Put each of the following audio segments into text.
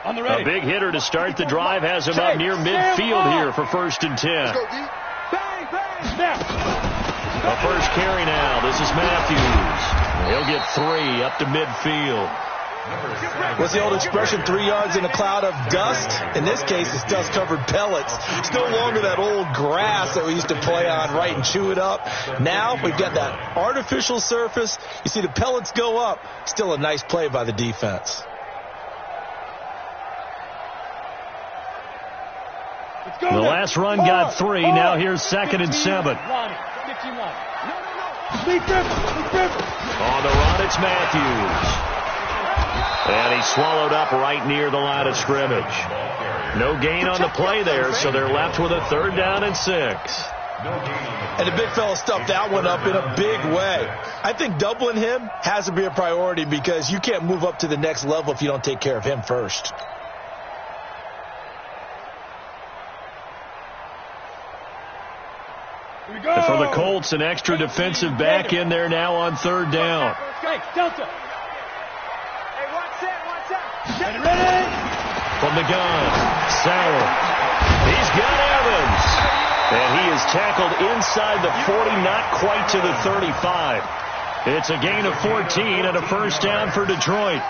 A big hitter to start the drive has him up near midfield here for 1st and 10. The first carry now. This is Matthews. He'll get 3 up to midfield. What's the old expression, 3 yards in a cloud of dust? In this case, it's dust-covered pellets. It's no longer that old grass that we used to play on, right, and chew it up. Now we've got that artificial surface. You see the pellets go up. Still a nice play by the defense. The last run got 3. Now here's 2nd and 7. On the run, it's Matthews. And he's swallowed up right near the line of scrimmage. No gain on the play there, so they're left with a 3rd down and 6. And the big fella stuffed that one up in a big way. I think doubling him has to be a priority because you can't move up to the next level if you don't take care of him first. And for the Colts, an extra defensive back in there now on 3rd down. From the gun, Sauer. He's got Evans. And he is tackled inside the 40, not quite to the 35. It's a gain of 14 and a 1st down for Detroit.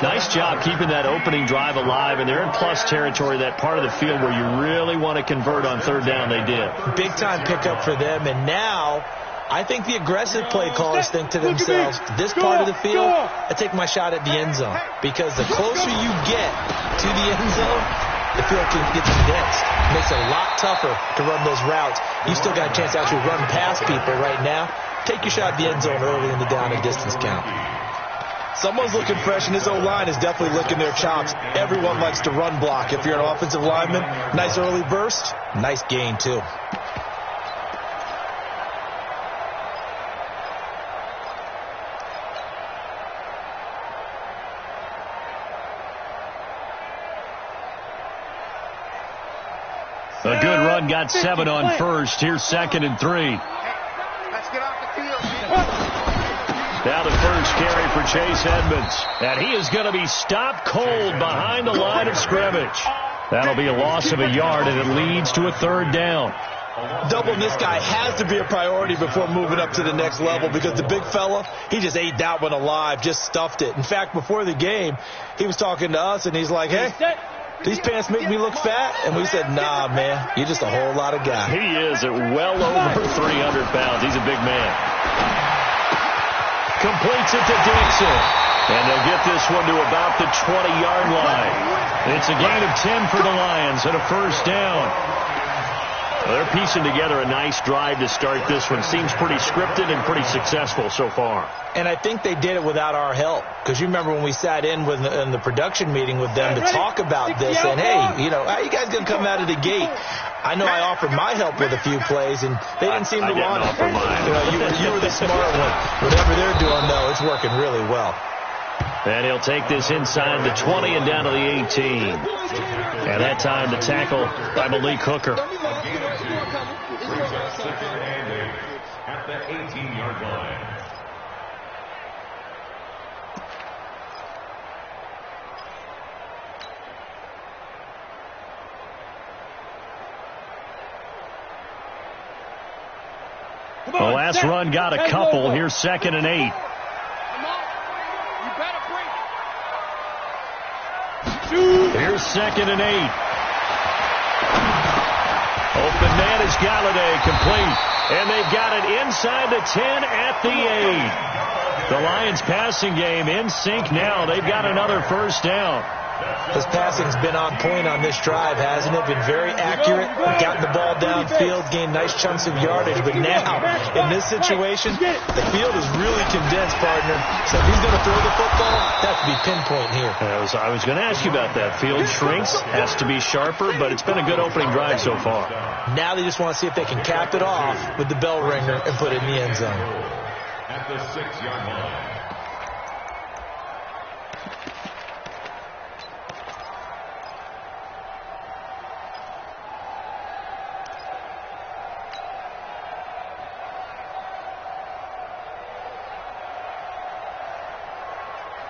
Nice job keeping that opening drive alive, and they're in plus territory, that part of the field where you really want to convert on 3rd down. They did. Big-time pickup for them, and now I think the aggressive play callers think to themselves, this part of the field, I take my shot at the end zone, because the closer you get to the end zone, the field gets condensed. It makes it a lot tougher to run those routes. You still got a chance to actually run past people right now. Take your shot at the end zone early in the down and distance count. Someone's looking fresh, and his O-line is definitely licking their chops. Everyone likes to run block. If you're an offensive lineman, nice early burst, nice gain, too. A good run got 7 on 1st. Here's 2nd and 3. Let's get off the field. Now the first carry for Chase Edmonds. And he is going to be stopped cold behind the line of scrimmage. That'll be a loss of a yard, and it leads to a 3rd down. Doubling this guy has to be a priority before moving up to the next level, because the big fella, he just ate that one alive, just stuffed it. In fact, before the game, he was talking to us, and he's like, hey, these pants make me look fat? And we said, nah, man, you're just a whole lot of guy. He is at well over 300 pounds. He's a big man. Completes it to Dixon. And they'll get this one to about the 20-yard line. It's a gain of 10 for the Lions and a 1st down. Well, they're piecing together a nice drive to start this one. Seems pretty scripted and pretty successful so far. And I think they did it without our help. Because you remember when we sat in the production meeting with them to talk about this. And, hey, you know, how you guys going to come out of the gate? I know I offered my help with a few plays, and they didn't seem to want it. You were the smart one. Whatever they're doing, though, it's working really well. And he'll take this inside the 20 and down to the 18. And that time the tackle by Malik Hooker. At the 18-yard line. The last run got a couple. Here's 2nd and 8. Here's 2nd and 8. Open man is Galladay, complete. And they've got it inside the 10 at the 8. The Lions passing game in sync now. They've got another 1st down. His passing's been on point on this drive, hasn't it? Been very accurate, gotten the ball downfield, gained nice chunks of yardage. But now, in this situation, the field is really condensed, partner. So if he's going to throw the football, that has to be pinpoint here. I was going to ask you about that. Field shrinks, has to be sharper, but it's been a good opening drive so far. Now they just want to see if they can cap it off with the bell ringer and put it in the end zone. At the 6-yard line.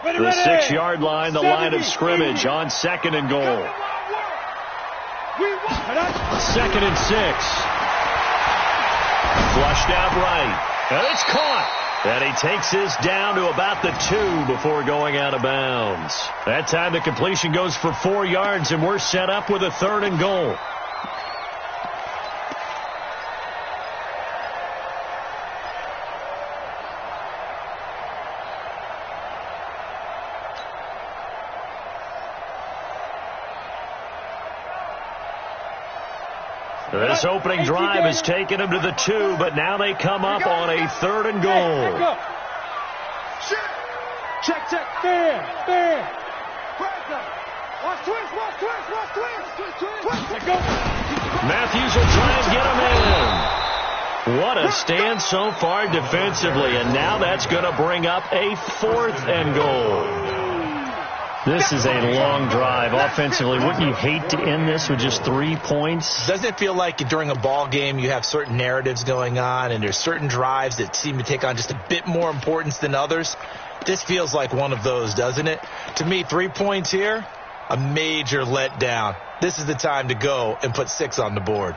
The 6-yard line, the line of scrimmage on 2nd and goal. 2nd and 6. Flushed out right. And it's caught. And he takes this down to about the 2 before going out of bounds. That time the completion goes for 4 yards, and we're set up with a 3rd and goal. This opening drive has taken them to the 2, but now they come up on a 3rd and goal. Check. Fair. Watch twist. Matthews will try and get him in. What a stand so far defensively, and now that's going to bring up a 4th and goal. This is a long drive offensively. Wouldn't you hate to end this with just 3 points? Doesn't it feel like during a ball game you have certain narratives going on and there's certain drives that seem to take on just a bit more importance than others? This feels like one of those, doesn't it? To me, 3 points here, a major letdown. This is the time to go and put 6 on the board.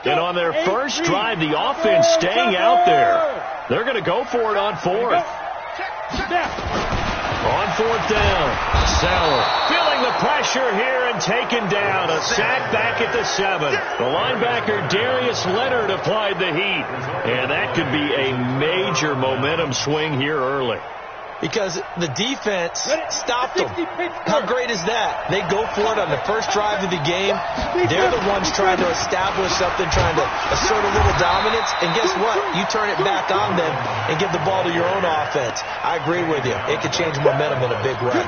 And on their first drive, the offense staying out there. They're going to go for it on 4th. On 4th down, Sauer feeling the pressure here and taken down. A sack back at the 7. The linebacker Darius Leonard applied the heat. And that could be a major momentum swing here early. Because the defense stopped them. How great is that? They go for it on the first drive of the game. They're the ones trying to establish something, trying to assert a little dominance. And guess what? You turn it back on them and give the ball to your own offense. I agree with you. It could change momentum in a big way.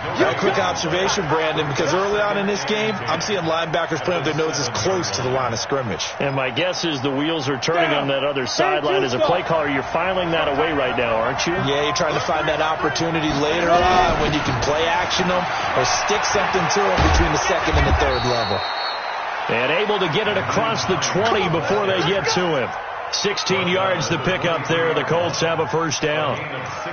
A quick observation, Brandon, because early on in this game, I'm seeing linebackers playing with their noses close to the line of scrimmage. And my guess is the wheels are turning on that other sideline. As a play caller, you're filing that away right now, aren't you? Yeah, you're trying to find that opportunity later on when you can play action them or stick something to them between the 2nd and the 3rd level. And able to get it across the 20 before they get to him. 16 yards to pick up there. The Colts have a first down.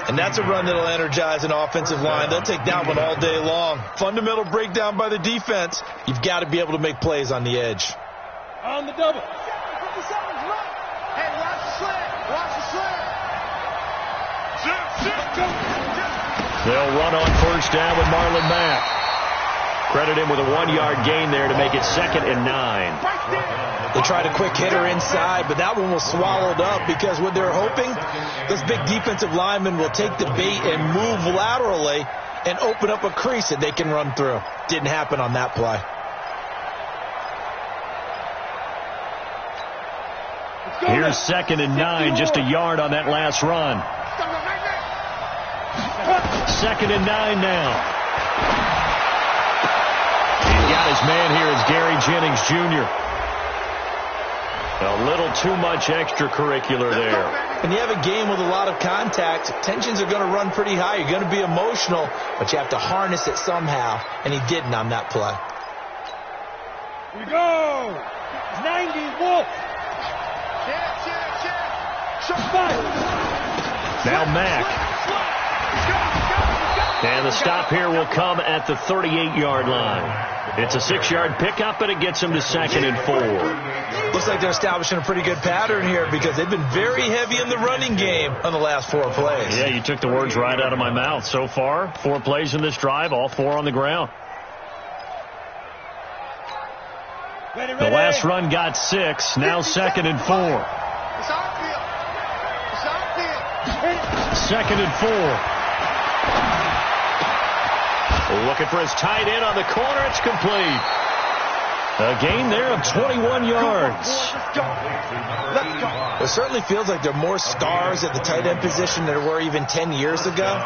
And that's a run that'll energize an offensive line. They'll take that one all day long. Fundamental breakdown by the defense. You've got to be able to make plays on the edge. On the double. Hey, watch the slant. They'll run on first down with Marlon Mack. Credit him with a 1-yard gain there to make it 2nd and 9. They tried a quick hitter inside, but that one was swallowed up because what they're hoping, this big defensive lineman will take the bait and move laterally and open up a crease that they can run through. Didn't happen on that play. Here's 2nd and 9, just a yard on that last run. 2nd and 9 now. He's got his man here is Gary Jennings Jr. A little too much extracurricular there. When you have a game with a lot of contact, tensions are going to run pretty high. You're going to be emotional, but you have to harness it somehow, and he didn't on that play. Here we go. 90 Wolf. Now Mack. And the stop here will come at the 38-yard line. It's a 6-yard pickup, and it gets him to 2nd and 4. Looks like they're establishing a pretty good pattern here because they've been very heavy in the running game on the last 4 plays. Yeah, you took the words right out of my mouth. So far, 4 plays in this drive, all 4 on the ground. Ready. The last run got 6, now 2nd and 4. It's outfield. 2nd and 4. Looking for his tight end on the corner. It's complete. A gain there of 21 yards. It certainly feels like there are more scars at the tight end position than there were even 10 years ago.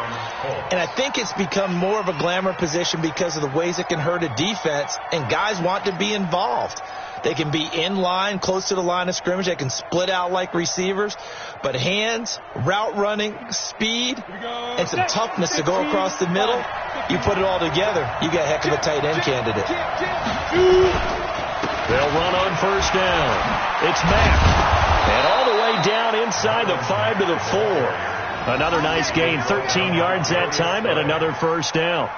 And I think it's become more of a glamour position because of the ways it can hurt a defense, and guys want to be involved. They can be in line, close to the line of scrimmage. They can split out like receivers. But hands, route running, speed, and some toughness to go across the middle, you put it all together, you got a heck of a tight end candidate. They'll run on first down. It's Mack. And all the way down inside the 5 to the 4. Another nice gain, 13 yards that time, and another first down.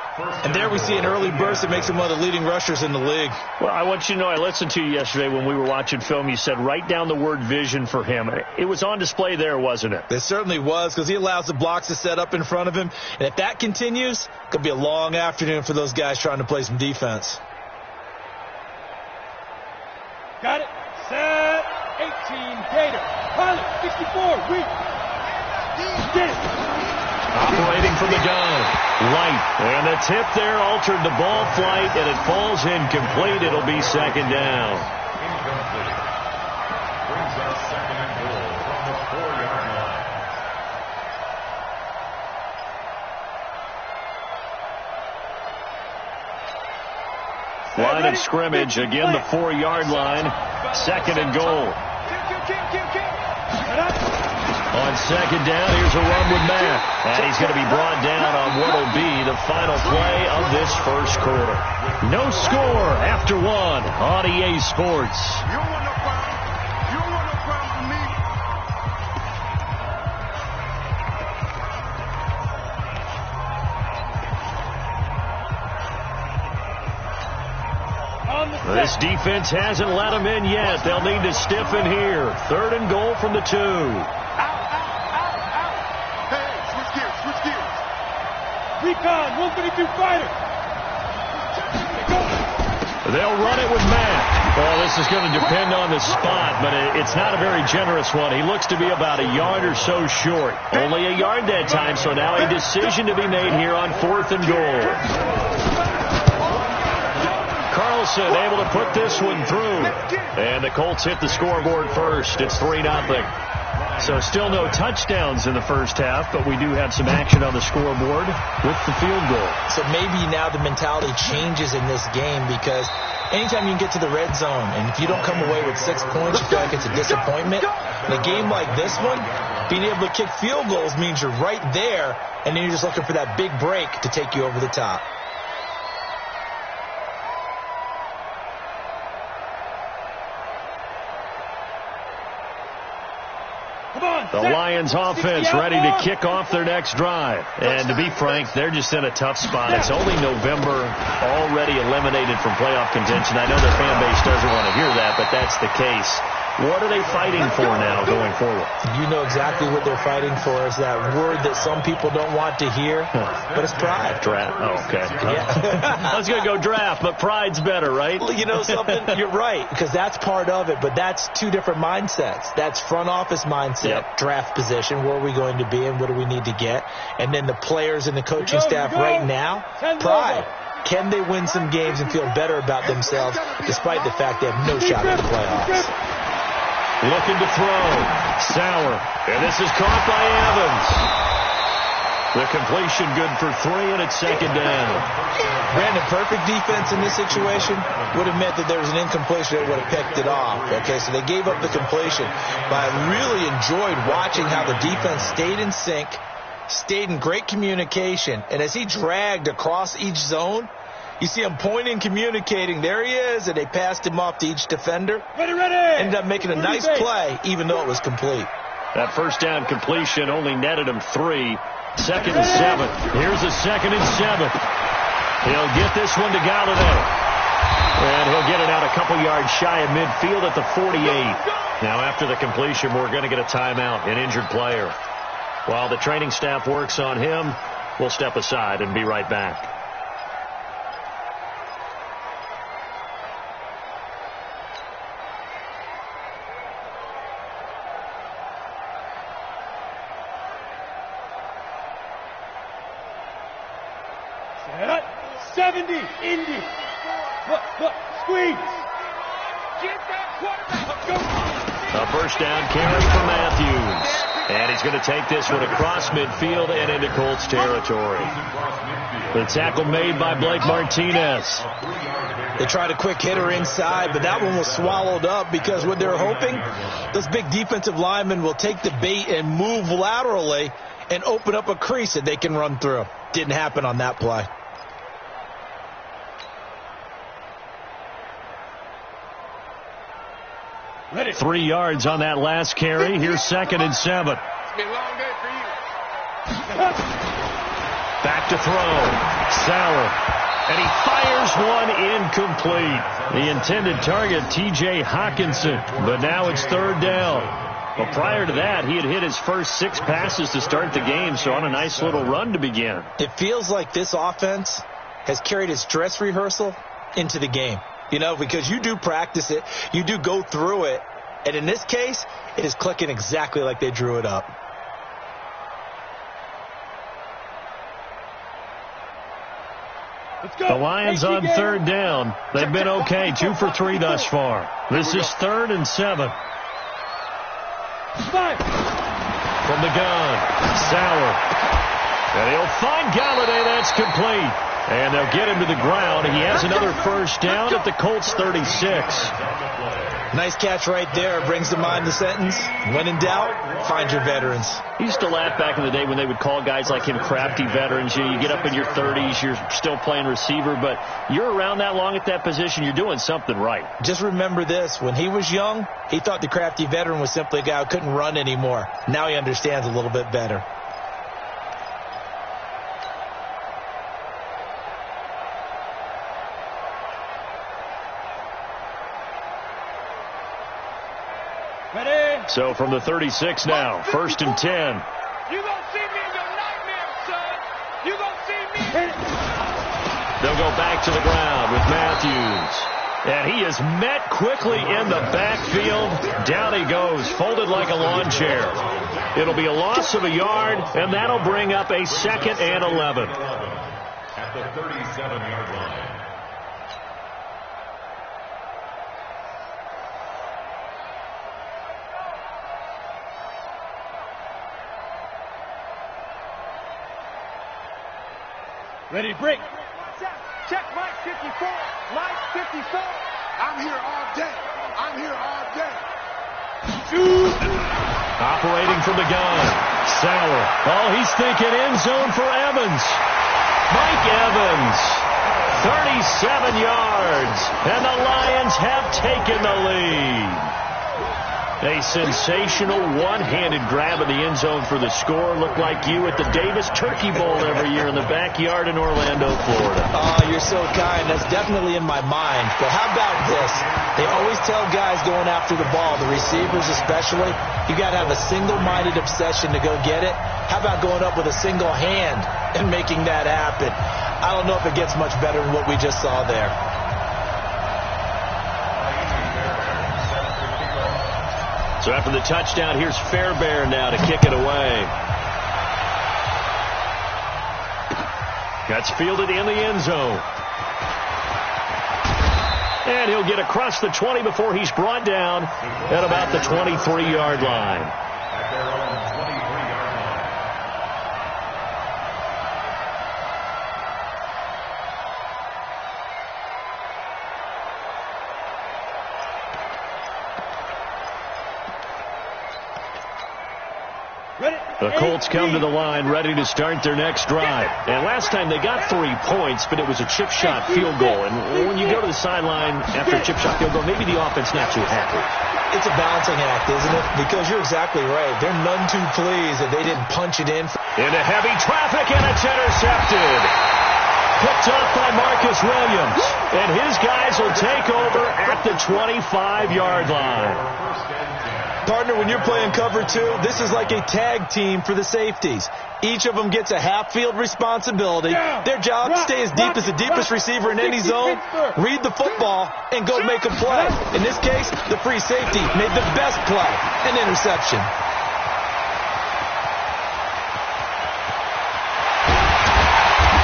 And there we see an early burst that makes him one of the leading rushers in the league. Well, I want you to know, I listened to you yesterday when we were watching film. You said write down the word vision for him. It was on display there, wasn't it? It certainly was, because he allows the blocks to set up in front of him. And if that continues, it could be a long afternoon for those guys trying to play some defense. Got it. Set. 18. Gator. Pilot. 64. Weak. Get it. Operating from the gun. Light. And the tip there altered the ball flight, and it falls incomplete. It'll be second down. Incomplete. Brings up second and goal from the 4-yard line. Line of scrimmage. Again, the 4-yard line. Second and goal. On second down, here's a run with Mack. And he's going to be brought down on what will be the final play of this first quarter. No score after one on EA Sports. You don't want no problem. You don't want no problem for me. This defense hasn't let them in yet. They'll need to stiffen here. Third and goal from the 2. Hey, switch gears. Recon. 132 fighter. They'll run it with Mack. Well, this is going to depend on the spot, but it's not a very generous one. He looks to be about a yard or so short. Only a yard that time, so now a decision to be made here on 4th and goal. Carlson able to put this one through. And the Colts hit the scoreboard first. It's 3-0. So still no touchdowns in the first half, but we do have some action on the scoreboard with the field goal. So maybe now the mentality changes in this game, because anytime you can get to the red zone, and if you don't come away with 6 points, you feel like it's a disappointment. In a game like this one, being able to kick field goals means you're right there, and then you're just looking for that big break to take you over the top. The Lions offense ready to kick off their next drive. And to be frank, they're just in a tough spot. It's only November, already eliminated from playoff contention. I know their fan base doesn't want to hear that, but that's the case. What are they fighting for now going forward? You know exactly what they're fighting for. Is that word that some people don't want to hear, but it's pride. Draft. Oh, okay. Yeah. I was going to go draft, but pride's better, right? You know something? You're right, because that's part of it, but that's two different mindsets. That's front office mindset, draft position, where are we going to be and what do we need to get? And then the players and the coaching staff right now, pride. Can they win some games and feel better about themselves despite the fact they have no shot at the playoffs? Looking to throw. Sauer. And this is caught by Evans. The completion good for 3, and it's second down. Brandon, perfect defense in this situation would have meant that there was an incompletion that would have picked it off. Okay, so they gave up the completion. But I really enjoyed watching how the defense stayed in sync, stayed in great communication. And as he dragged across each zone, you see him pointing, communicating. There he is, and they passed him off to each defender. Ready. Ended up making a nice play, even though it was complete. That first down completion only netted him 3. Second and 7. Here's a second and 7. He'll get this one to Galladay. And he'll get it out a couple yards shy of midfield at the 48. Now, after the completion, we're going to get a timeout, an injured player. While the training staff works on him, we'll step aside and be right back. Set. 70. Indy. Look. Squeeze. Get that quarterback. Go. A first down carry for Matthews. And he's going to take this one across midfield and into Colts territory. The tackle made by Blake Martinez. They tried a quick hitter inside, but that one was swallowed up because what they're hoping, those big defensive linemen will take the bait and move laterally and open up a crease that they can run through. Didn't happen on that play. Ready. 3 yards on that last carry. Here's 2nd and 7. It's been a long day for you. Back to throw. Sauer. And he fires one incomplete. The intended target, T.J. Hawkinson. But now it's 3rd down. Well, prior to that, he had hit his first 6 passes to start the game, so on a nice little run to begin. It feels like this offense has carried its dress rehearsal into the game. You know, because you do practice it, you do go through it, and in this case, it is clicking exactly like they drew it up. Let's go. The Lions on 3rd down. They've been okay, 2 for 3 thus far. This is 3rd and 7. From the gun, Sauer. And he'll find Galladay. That's complete. And they'll get him to the ground. He has another first down at the Colts 36. Nice catch right there. Brings to mind the sentence, when in doubt, find your veterans. He used to laugh back in the day when they would call guys like him crafty veterans. You get up in your 30s, you're still playing receiver, but you're around that long at that position, you're doing something right. Just remember this. When he was young, he thought the crafty veteran was simply a guy who couldn't run anymore. Now he understands a little bit better. Ready. So from the 36 now, 1st and 10. You gonna see me in your nightmares, son. You gonna see me. They'll go back to the ground with Matthews. And he is met quickly in the backfield. Down he goes, folded like a lawn chair. It'll be a loss of a yard, and that'll bring up a 2nd and 11. At the 37-yard line. Ready, break. Check Mike 54. Mike 54. I'm here all day. I'm here all day. Operating from the gun, Sauer. Oh, he's thinking end zone for Evans. Mike Evans, 37 yards, and the Lions have taken the lead. A sensational one-handed grab of the end zone for the score. Looked like you at the Davis Turkey Bowl every year in the backyard in Orlando, Florida. Oh, you're so kind. That's definitely in my mind. But how about this? They always tell guys going after the ball, the receivers especially, you got to have a single-minded obsession to go get it. How about going up with a single hand and making that happen? I don't know if it gets much better than what we just saw there. So after the touchdown, here's Fairbairn now to kick it away. That's fielded in the end zone. And he'll get across the 20 before he's brought down at about the 23-yard line. At their own 23-yard line. The Colts come to the line ready to start their next drive. And last time they got 3 points, but it was a chip shot field goal. And when you go to the sideline after a chip shot field goal, maybe the offense not too happy. It's a balancing act, isn't it? Because you're exactly right. They're none too pleased that they didn't punch it in. Into heavy traffic, and it's intercepted. Picked up by Marcus Williams. And his guys will take over at the 25-yard line. Partner, when you're playing cover 2, this is like a tag team for the safeties. Each of them gets a half-field responsibility. Their job, stay as deep as the deepest receiver in any zone, read the football, and go make a play. In this case, the free safety made the best play, an interception.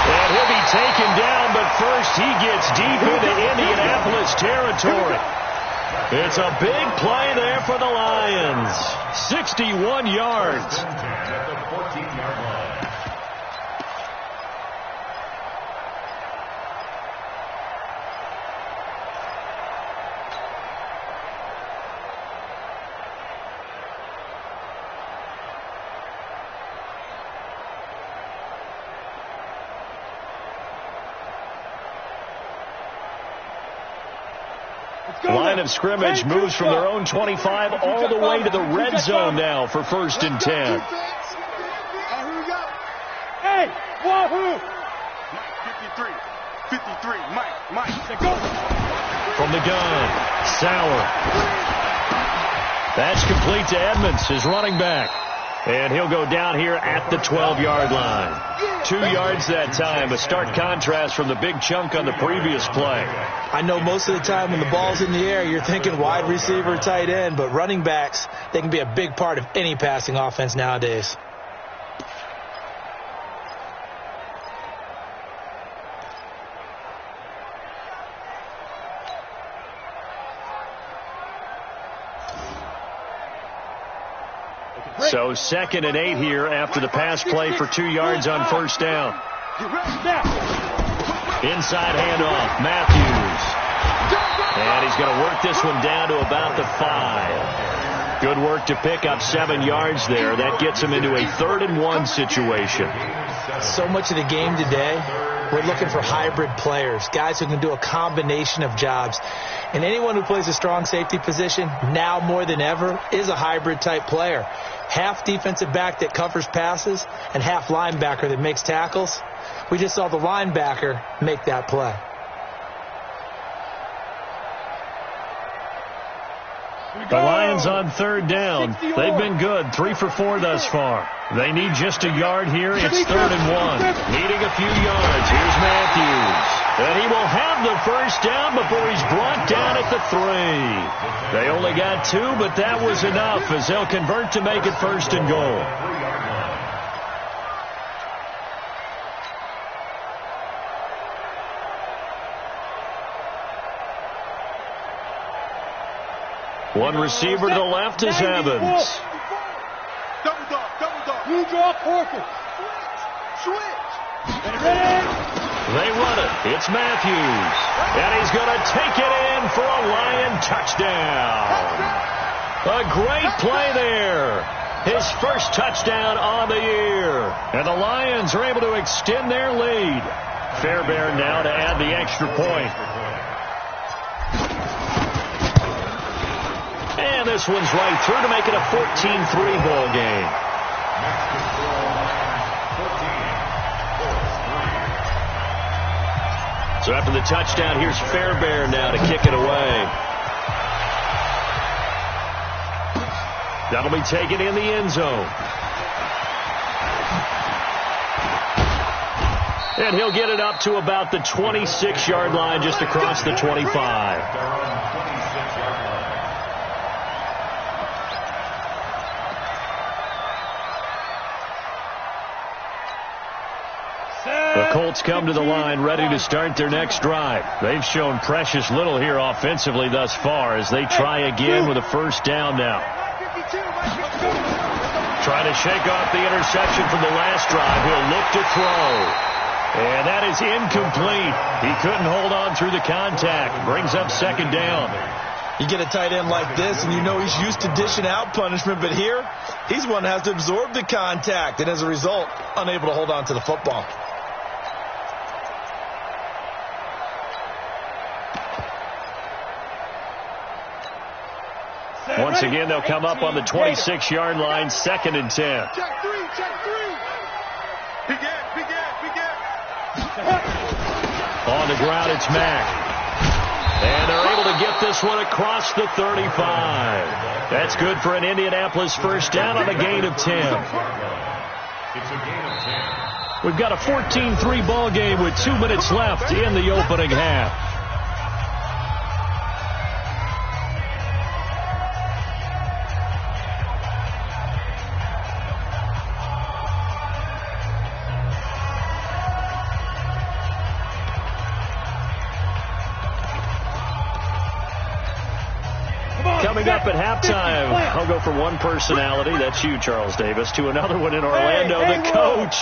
And he'll be taken down, but first he gets deep into Indianapolis territory. It's a big play there for the Lions. 61 yards. At the 14-yard line. Line of scrimmage moves from their own 25 all the way to the red zone now for 1st and 10. Hey, wahoo! 53, Mike. From the gun, Sauer. That's complete to Edmonds, his running back. And he'll go down here at the 12-yard line. 2 yards that time, a stark contrast from the big chunk on the previous play. I know most of the time when the ball's in the air, you're thinking wide receiver, tight end, but running backs, they can be a big part of any passing offense nowadays. So 2nd and 8 here after the pass play for 2 yards on 1st down. Inside handoff, Matthews. And he's going to work this one down to about the 5. Good work to pick up 7 yards there. That gets him into a 3rd and 1 situation. So much of the game today, we're looking for hybrid players, guys who can do a combination of jobs. And anyone who plays a strong safety position, now more than ever, is a hybrid type player. Half defensive back that covers passes and half linebacker that makes tackles. We just saw the linebacker make that play. The Lions on 3rd down. They've been good, 3 for 4 thus far. They need just a yard here. It's 3rd and 1. Needing a few yards. Here's Matthews. And he will have the 1st down before he's brought down at the 3. They only got 2, but that was enough as they'll convert to make it 1st and goal. One receiver to the left is Evans. Double dog. You draw Porter. Switch. Ready? They run it. It's Matthews. And he's going to take it in for a Lion touchdown. A great play there. His 1st touchdown on the year. And the Lions are able to extend their lead. Fairbairn now to add the extra point. And this one's right through to make it a 14-3 ball game. So after the touchdown, here's Fairbairn now to kick it away. That'll be taken in the end zone. And he'll get it up to about the 26-yard line just across the 25. The Colts come to the line ready to start their next drive. They've shown precious little here offensively thus far as they try again with a 1st down now. Trying to shake off the interception from the last drive. He'll look to throw. And that is incomplete. He couldn't hold on through the contact. Brings up 2nd down. You get a tight end like this, and you know he's used to dishing out punishment, but here, he's one that has to absorb the contact, and as a result, unable to hold on to the football. Once again, they'll come up on the 26-yard line, 2nd and 10. Check 3. Big On the ground, it's Mack. And they're able to get this one across the 35. That's good for an Indianapolis 1st down on a gain of 10. We've got a 14-3 ball game with 2 minutes left in the opening half. Coming up at halftime, I'll go from one personality, that's you, Charles Davis, to another one in Orlando, the coach.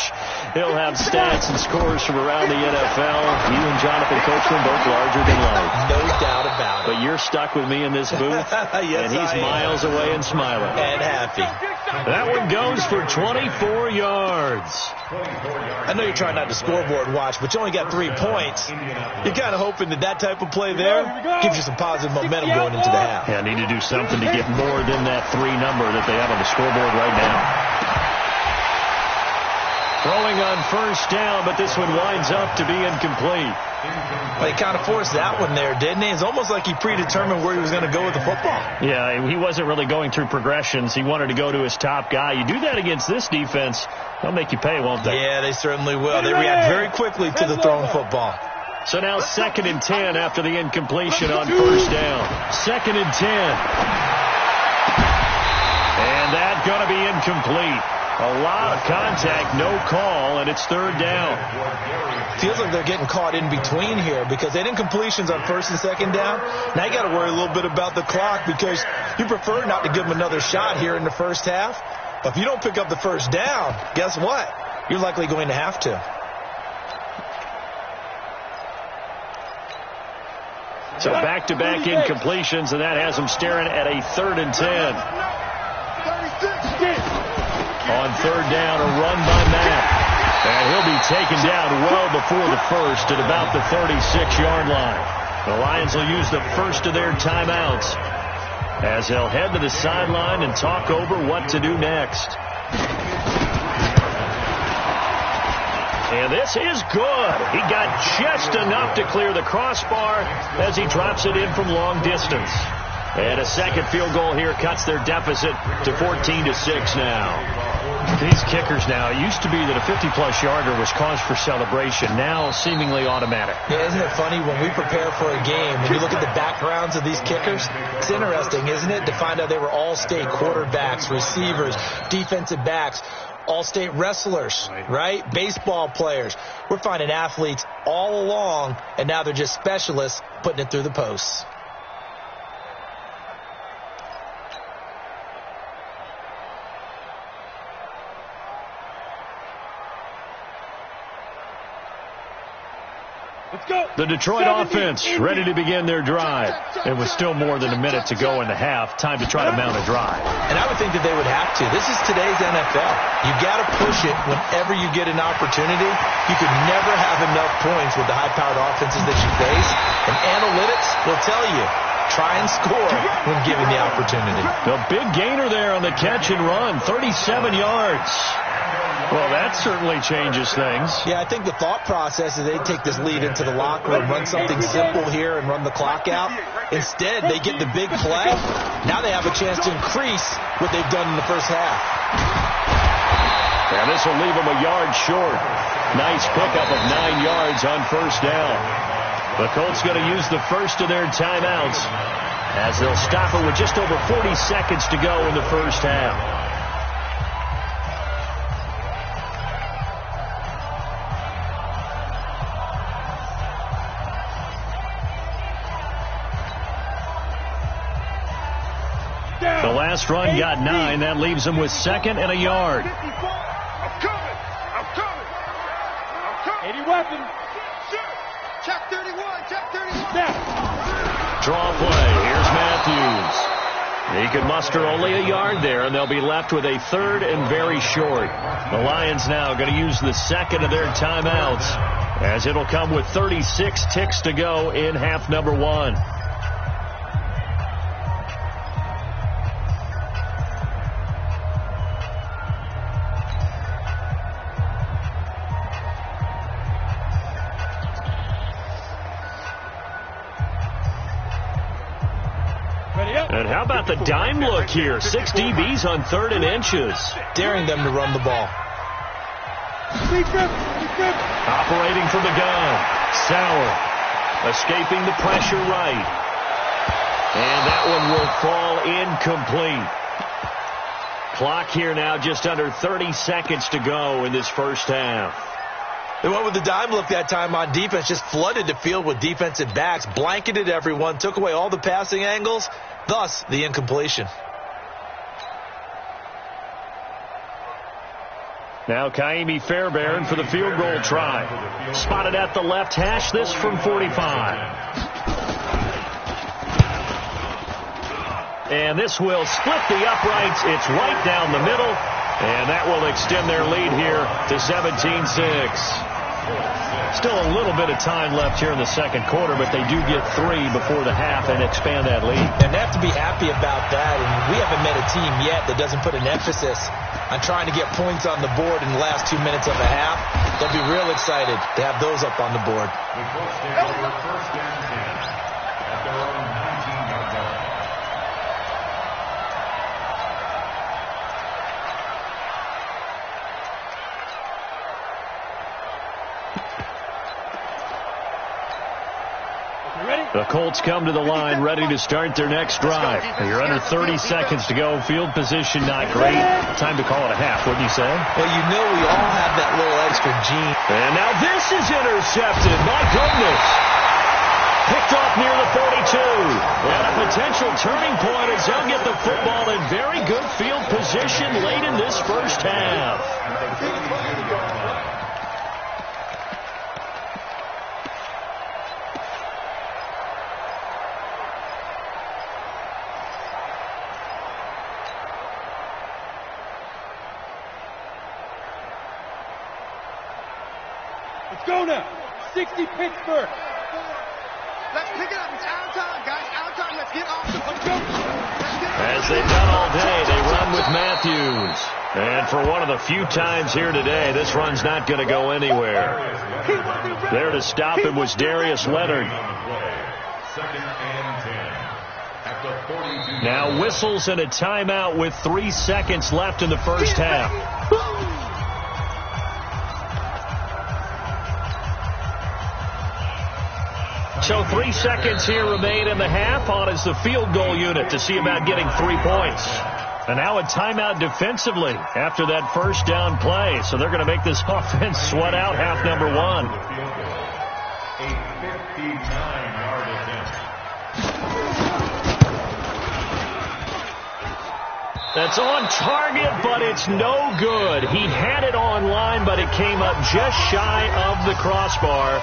He'll have stats and scores from around the NFL. You and Jonathan Coachman both larger than life. No doubt about it. But you're stuck with me in this booth, yes, and he's miles away and smiling. And happy. That one goes for 24 yards. I know you're trying not to scoreboard watch, but you only got 3 points. You're kind of hoping that type of play there gives you some positive momentum going into the half. Yeah, need to do something to get more than that 3 number that they have on the scoreboard right now. Throwing on first down, but this one winds up to be incomplete. Well, he kind of forced that one there, didn't he? It's almost like he predetermined where he was going to go with the football. Yeah, he wasn't really going through progressions. He wanted to go to his top guy. You do that against this defense, they'll make you pay, won't they? Yeah, they certainly will. They react very quickly to the thrown football. So now 2nd and 10 after the incompletion on first down. 2nd and 10. And that's going to be incomplete. A lot of contact, no call, and it's 3rd down. Feels like they're getting caught in between here because they had incompletions on 1st and 2nd down. Now you got to worry a little bit about the clock because you prefer not to give them another shot here in the first half. But if you don't pick up the first down, guess what? You're likely going to have to. So back-to-back incompletions, and that has them staring at a 3rd and 10. On 3rd down, a run by Matt. And he'll be taken down well before the first at about the 36-yard line. The Lions will use the first of their timeouts as they'll head to the sideline and talk over what to do next. And this is good. He got just enough to clear the crossbar as he drops it in from long distance. And a second field goal here cuts their deficit to 14-6 now. These kickers now, it used to be that a 50-plus yarder was cause for celebration, now seemingly automatic. Yeah, isn't it funny when we prepare for a game, when you look at the backgrounds of these kickers, it's interesting, isn't it, to find out they were all-state quarterbacks, receivers, defensive backs, all-state wrestlers, right? Baseball players. We're finding athletes all along, and now they're just specialists putting it through the posts. The Detroit offense ready to begin their drive. And with still more than a minute to go in the half, time to try to mount a drive. And I would think that they would have to. This is today's NFL. You got to push it whenever you get an opportunity. You could never have enough points with the high-powered offenses that you face. And analytics will tell you, try and score when given the opportunity. The big gainer there on the catch and run, 37 yards. Well, that certainly changes things. Yeah, I think the thought process is they take this lead into the locker room, run something simple here and run the clock out. Instead, they get the big play. Now they have a chance to increase what they've done in the first half. And this will leave them a yard short. Nice pickup of 9 yards on first down. The Colts going to use the first of their timeouts as they'll stop it with just over 40 seconds to go in the first half. The last run got 9. That leaves them with 2nd and a yard. I'm coming. 80 weapon. Check 31. Check 31. Draw play. Here's Matthews. He can muster only a yard there, and they'll be left with a 3rd and very short. The Lions now going to use the second of their timeouts as it'll come with 36 ticks to go in half number 1. And how about the dime look here? 6 DBs on 3rd and inches. Daring them to run the ball. Operating from the gun. Sauer escaping the pressure right. And that one will fall incomplete. Clock here now just under 30 seconds to go in this first half. They went with the dime look that time on defense, just flooded the field with defensive backs, blanketed everyone, took away all the passing angles, thus the incompletion. Now Kaimi Fairbairn for the field goal try. Spotted at the left hash, this from 45. And this will split the uprights. It's right down the middle. And that will extend their lead here to 17-6. Still a little bit of time left here in the second quarter, but they do get 3 before the half and expand that lead. And they have to be happy about that. And we haven't met a team yet that doesn't put an emphasis on trying to get points on the board in the last 2 minutes of a half. They'll be real excited to have those up on the board. The Colts take over first and 10 at their own 19-yard line. The Colts come to the line ready to start their next drive. You're under 30 seconds to go. Field position not great. Time to call it a half, wouldn't you say? Well, you know we all have that little extra gene. And now this is intercepted. My goodness. Picked off near the 42. And a potential turning point as they'll get the football in very good field position late in this first half. Let's go now. 60 Pittsburgh. Let's pick it up. It's out time, guys. Out time. Let's get off. Let's go. As they've done all day, they run with Matthews. And for one of the few times here today, this run's not going to go anywhere. There to stop him was Darius Leonard. Second and 10 at the 42. Now whistles and a timeout with 3 seconds left in the first half. So 3 seconds here remain in the half. On is the field goal unit to see about getting 3 points. And now a timeout defensively after that first down play. So they're going to make this offense sweat out half number 1. A 59-yard attempt. That's on target, but it's no good. He had it on line, but it came up just shy of the crossbar.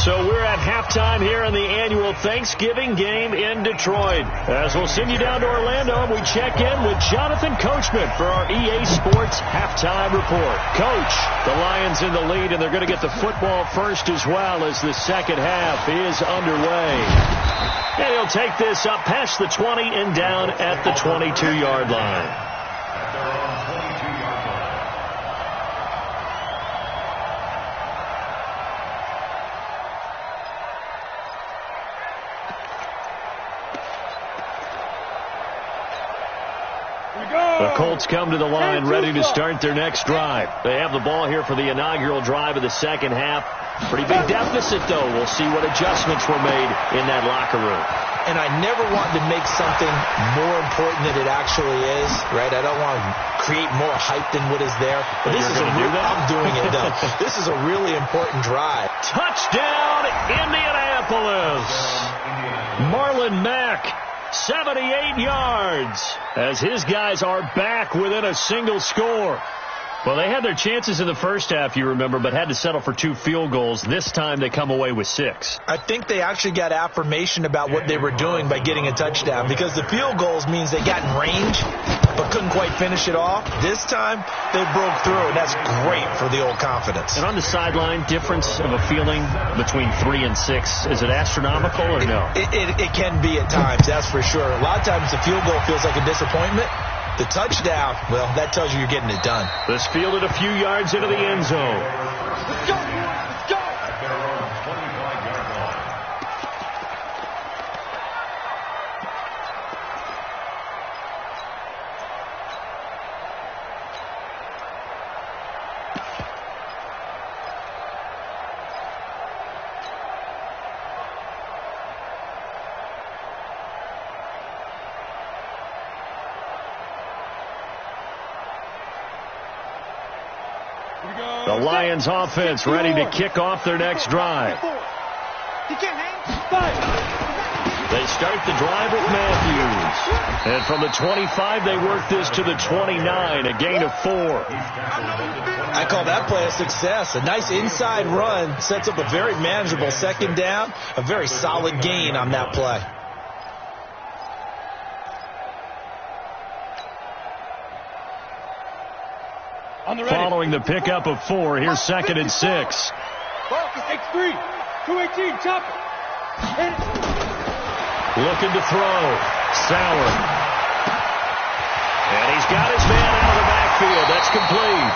So we're at halftime here in the annual Thanksgiving game in Detroit. As we'll send you down to Orlando, and we check in with Jonathan Coachman for our EA Sports halftime report. Coach, the Lions in the lead, and they're going to get the football first as well as the second half is underway. And he'll take this up past the 20 and down at the 22-yard line. The Colts come to the line ready to start their next drive. They have the ball here for the inaugural drive of the second half. Pretty big deficit, though. We'll see what adjustments were made in that locker room. And I never want to make something more important than it actually is, right? I don't want to create more hype than what is there. But this is I'm doing it, though. This is a really important drive. Touchdown, Indianapolis. Marlon Mack, 78 yards, as his guys are back within a single score. Well, they had their chances in the first half, you remember, but had to settle for 2 field goals. This time they come away with 6. I think they actually got affirmation about what they were doing by getting a touchdown, because the field goals means they got in range but couldn't quite finish it off. This time they broke through, and that's great for the old confidence. And on the sideline, difference of a feeling between 3 and 6, is it astronomical or no? It can be at times, that's for sure. A lot of times the field goal feels like a disappointment. The touchdown, well, that tells you you're getting it done. This fielded a few yards into the end zone. Let's go. Let's go. At their own 25-yard line. The Lions offense ready to kick off their next drive. He can't hang. They start the drive with Matthews. And from the 25, they work this to the 29, a gain of 4. I call that play a success. A nice inside run sets up a very manageable second down, a very solid gain on that play. Following the pickup of 4, here's 2nd and 6. X3, 218, chop it. Looking to throw. Sauer. And he's got his man out of the backfield. That's complete.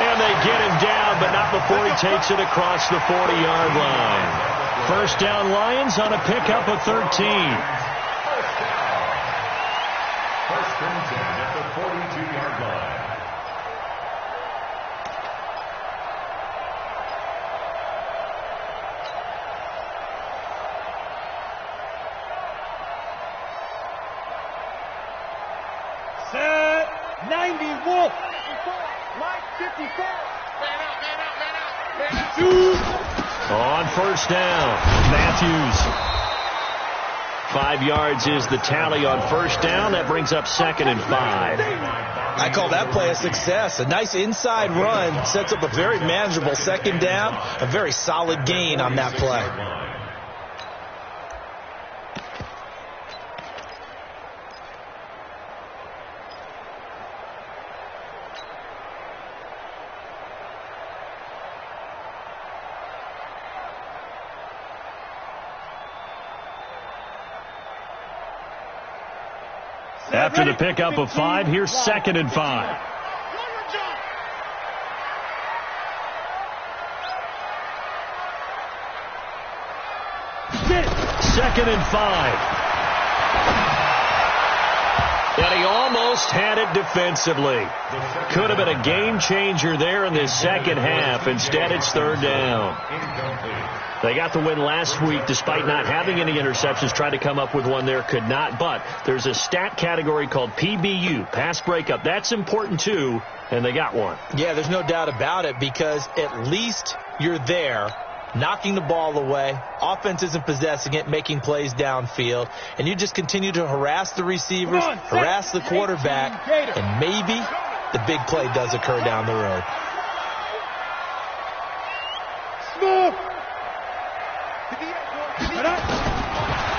And they get him down, but not before he takes it across the 40-yard line. First down, Lions on a pickup of 13. First and 10 at the 42-yard line. Set 90 Wolf. Mike 54. Man out. On first down, Matthews. 5 yards is the tally on first down. That brings up 2nd and 5. I call that play a success. A nice inside run sets up a very manageable second down, a very solid gain on that play. After the pickup of 5, here's 2nd and 5. Second and 5. And he almost had it defensively. Could have been a game changer there in this second half. Instead, it's 3rd down. They got the win last week despite not having any interceptions. Tried to come up with one there, could not. But there's a stat category called PBU, pass breakup. That's important too, and they got one. Yeah, there's no doubt about it, because at least you're there, knocking the ball away. Offense isn't possessing it, making plays downfield. And you just continue to harass the receivers, harass the quarterback, and maybe the big play does occur down the road. Smooth.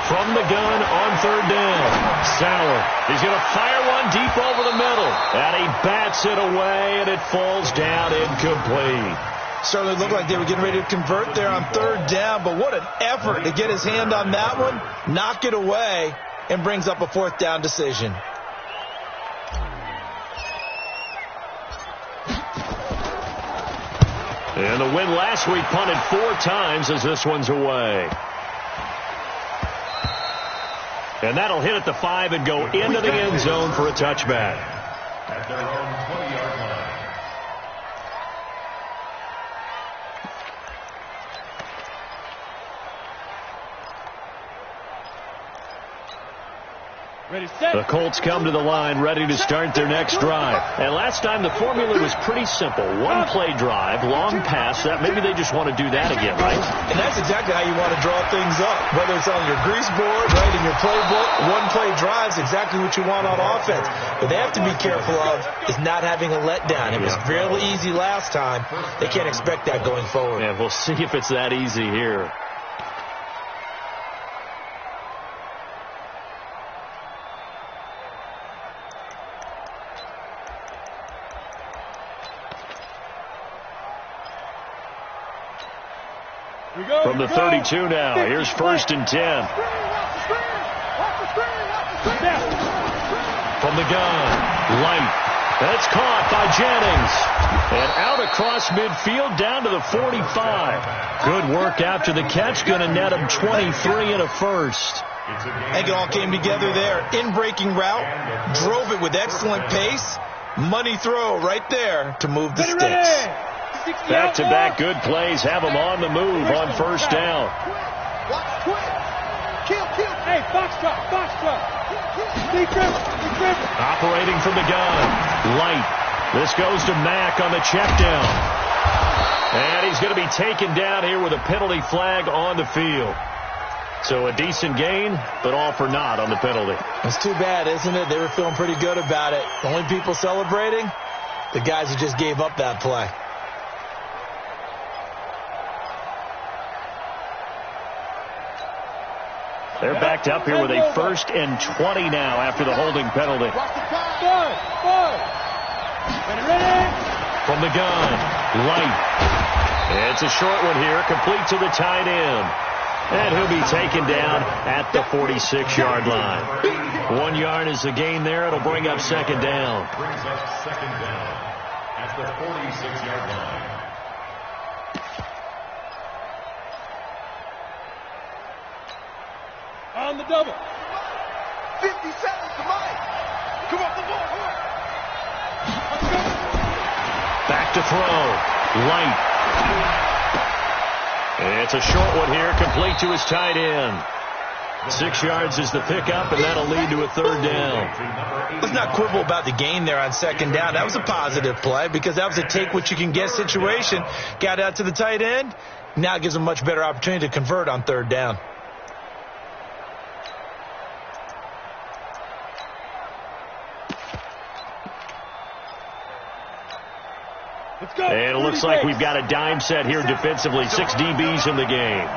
From the gun on 3rd down, Sauer. He's going to fire one deep over the middle. And he bats it away, and it falls down incomplete. Certainly looked like they were getting ready to convert there on 3rd down, but what an effort to get his hand on that one, knock it away, and brings up a 4th down decision. And the win last week punted 4 times as this one's away. And that'll hit at the 5 and go into the end zone for a touchback. At their own 20-yard line. Ready, set. The Colts come to the line ready to start their next drive. And last time the formula was pretty simple. One play drive, long pass. That maybe they just want to do that again, right? And that's exactly how you want to draw things up. Whether it's on your grease board, right, in your playbook, one play drive's exactly what you want on offense. But they have to be careful of is not having a letdown. It was fairly easy last time. They can't expect that going forward. Yeah, we'll see if it's that easy here. From the 32 now, here's 1st and 10. From the gun, Light. That's caught by Jennings. And out across midfield down to the 45. Good work after the catch. Going to net him 23 and a first. I think it all came together there. In-breaking route. Drove it with excellent pace. Money throw right there to move the sticks. Back-to-back good plays have them on the move on first down. Watch quick. Kill. Hey, foxtrot. Operating from the gun. Light. This goes to Mack on the check down. And he's going to be taken down here with a penalty flag on the field. So a decent gain, but all for naught on the penalty. It's too bad, isn't it? They were feeling pretty good about it. The only people celebrating, the guys who just gave up that play. They're backed up here with a 1st and 20 now after the holding penalty. From the gun, Light. It's a short one here, complete to the tight end. And he'll be taken down at the 46-yard line. 1 yard is the gain there. It'll bring up 2nd down. Brings up 2nd down at the 46-yard line. On the double. 50 seconds to Mike. Come on, come on, come on. Back to throw. Light. It's a short one here, complete to his tight end. 6 yards is the pickup, and that'll lead to a 3rd down. Let's not quibble about the gain there on 2nd down. That was a positive play because that was a take-what-you-can-get situation. Got out to the tight end. Now it gives him a much better opportunity to convert on 3rd down. And it looks like we've got a dime set here defensively. 6 DBs in the game.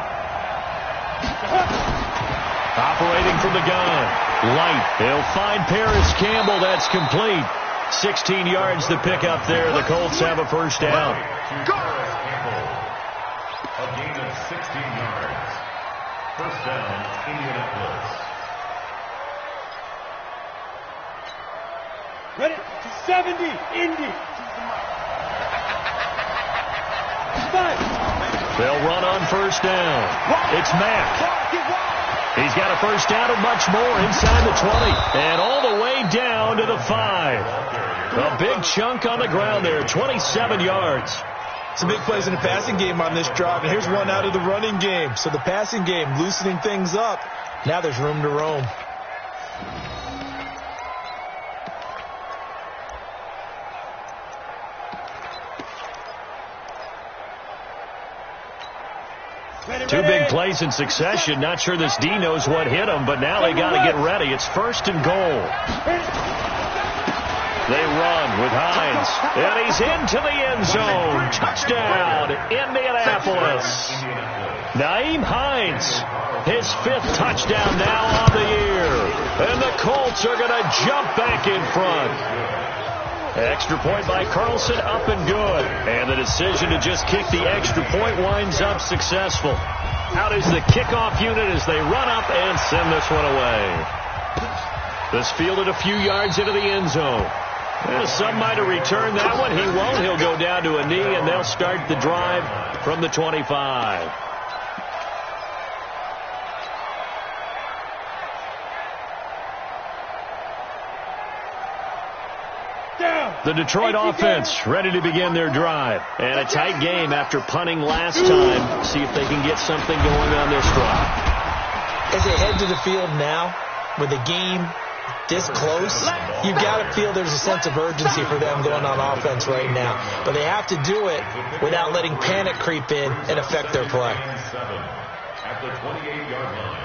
Operating from the gun. Light. He'll find Paris Campbell. That's complete. 16 yards to pick up there. The Colts have a 1st down. A gain of 16 yards. 1st down, Indianapolis. Ready to 70, Indy. They'll run on 1st down. It's Mack. He's got a 1st down and much more inside the 20. And all the way down to the 5. A big chunk on the ground there, 27 yards. Some big plays in the passing game on this drive, and here's one out of the running game. So the passing game loosening things up. Now there's room to roam. Two big plays in succession. Not sure this D knows what hit him, but now they got to get ready. It's 1st and goal. They run with Hines, and he's into the end zone. Touchdown, Indianapolis. Naeem Hines, his 5th touchdown now on the year. And the Colts are going to jump back in front. Extra point by Carlson, up and good. And the decision to just kick the extra point winds up successful. Out is the kickoff unit as they run up and send this one away. This fielded a few yards into the end zone. Some might have returned that one. He won't. He'll go down to a knee, and they'll start the drive from the 25. The Detroit offense ready to begin their drive. And a tight game after punting last time. See if they can get something going on this drive. As they head to the field now, with the game this close, you've got to feel there's a sense of urgency for them going on offense right now. But they have to do it without letting panic creep in and affect their play. At the 28-yard line.